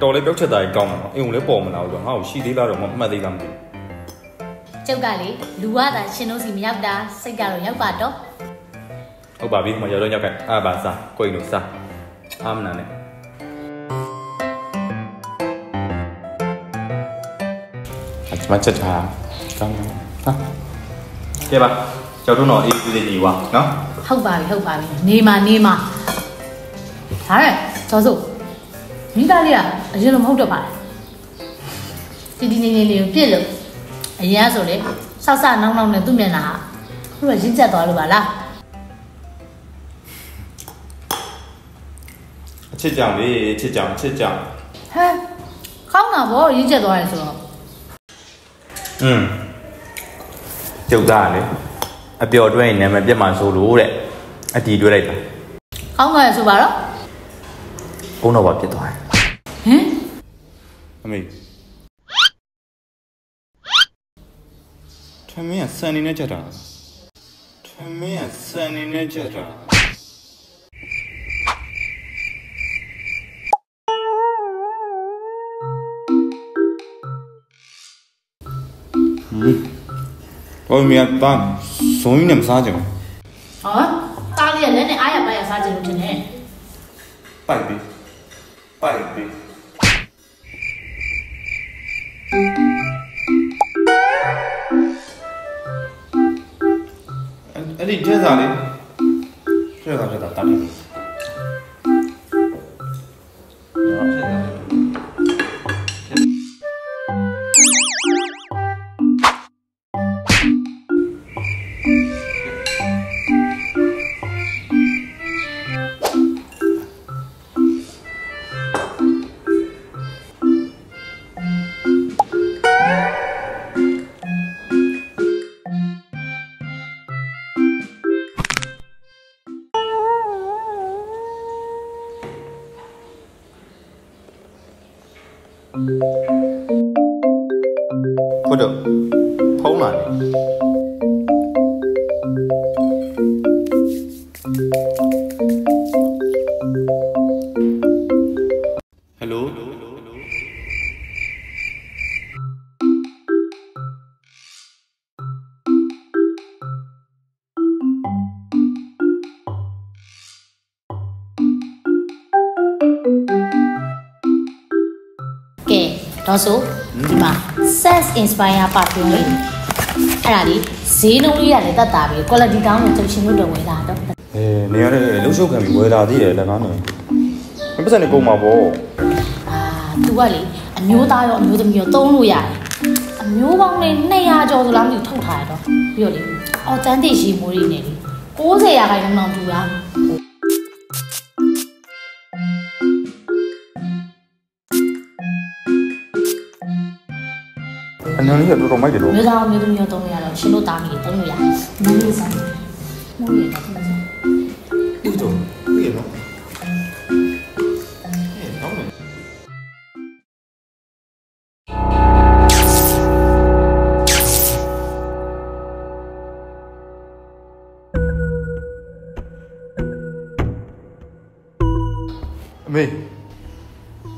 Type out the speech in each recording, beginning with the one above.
တော်လေးပြောက်ချက်သားကြီးကောင်းမှာအိမ်ကိုလည်းပေါ်မလာဘူးဆိုတော့ငါ့ကိုရှိသေးလားတော့မမှတ်သေးလားမသိဘူးကျုပ်ကလေလူဝတာရှင်တို့စီမရောက်တာစိတ်ကတော့ရောက်ပါတော့ဟုတ်ပါပြီမရောက်တော့ရောက်ခဲ့အားပါစားကိုယ်တို့စားအားမနာနဲ့မချက်ထားကောင်းဟာကဲပါကျော်တို့တော့အေးသေးနေွားနော်ဟုတ်ပါပြီနေမှာဒါနဲ့ကျော်စုမိသားလေးကအရင်လိုမဟုတ်တော့ပါဘူးတီနေလေးကိုပြစ်လို့အရင်ဆိုလေဆောက်နောက်နဲ့သူ့မျက်နှာဟာခုတော့ရင်းကျက်သွားလို့ပါလားအချစ်ကြောင်လေချစ်ကြောင်ဟဲခေါင်းတာဗောရင်းကျက်သွားတယ်ဆိုတော့ကျုပ်သားလေအပျော်တွဲရင်နာမည်ပြတ်မှဆိုလို့တဲ့အတီးတွဲလိုက်တာခေါင်းငါရဆိုပါတော့ဘုံတော့ပါပြစ်သွားတယ်အမေထမင်းကစံနေနဲ့ချက်တာ我明白，所以你们啥子嘛？啊，大力人呢？哎呀，白呀，啥子路程呢？拜笔。你这咋的？这咋打你？ဟုတ်တော့ဖုံးလာတယ်ဟယ်လိုတော့ဆိုဒီမှာ sex inspire perfume လေးအဲ့ဒါလေးဈေးနှုန်းလေးရတယ်တတ်တာပဲ quality ကောင်းလို့ကျရှင်တို့တော့ဝယ်လာတော့နေရတဲ့လှုပ်ရှုပ်ခံပြီးဝယ်လာသေးတယ်လည်းကားနေပတ်စံနေကုန်မှာပေါ့သူကလေအမျိုးသားရောအမျိုးသမီးရောသုံးလို့ရတယ်အမျိုးပေါင်းနဲ့200ကျော်ဆိုလားမသိထုတ်ထားရတော့ပြီးတော့လေအော်တန်းတိရှိမိုးလေးနဲ့လေ90ရာခိုင်နှုန်းတော့တူတာအနည်းလေးတော့မိုက်တယ်လို့မျိုးသားမျိုးသမီးရောသုံးလို့ရတော့ရှင်တို့တာမီသုံးလို့ရတယ်မိုးလေးစမ်းမိုးလေးတော့သုံးစမ်းဒီတော့ဒီနော်အမေ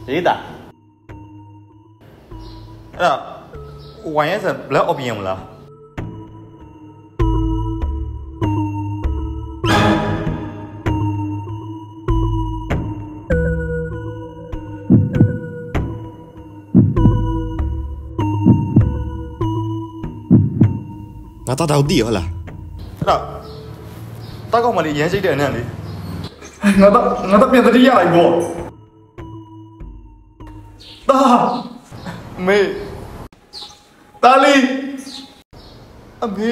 ရေးတာအဲ့ဝိုင်းရဲ့ဘလက်အော်ပီယံမလားငါတာတော့တည်ဟုတ်လားအဲ့တော့တားကောင်းမလေးရမ်းစိတ်တဲ့အနေနဲ့လေငါတော့ပြန်တတိယလိုက်ပေါ့တာမေတာလီအမေ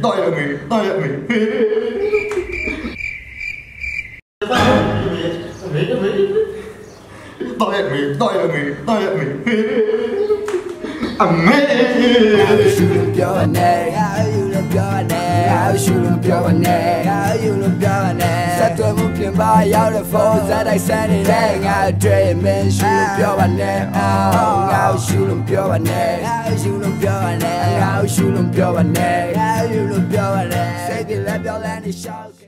တော်ရမေအမေ ရှူလို့ပြောပါနဲ့ငါယူလို့ပြောပါနဲ့ဆက်သွယ်မှုပြင်ပါရောက်တဲ့ဖုန်းစတိုက်ဆန်းနေတဲ့ငါတွေ့မင်းရှူလို့ပြောပါနဲ့ငါရှူလို့ပြောပါနဲ့ငါရှူလို့ပြောပါနဲ့ငါရှူလို့ပြောပါနဲ့ငါယူလို့ပြောပါနဲ့စိတ်တွေလည်းပြောလဲနေရှောက်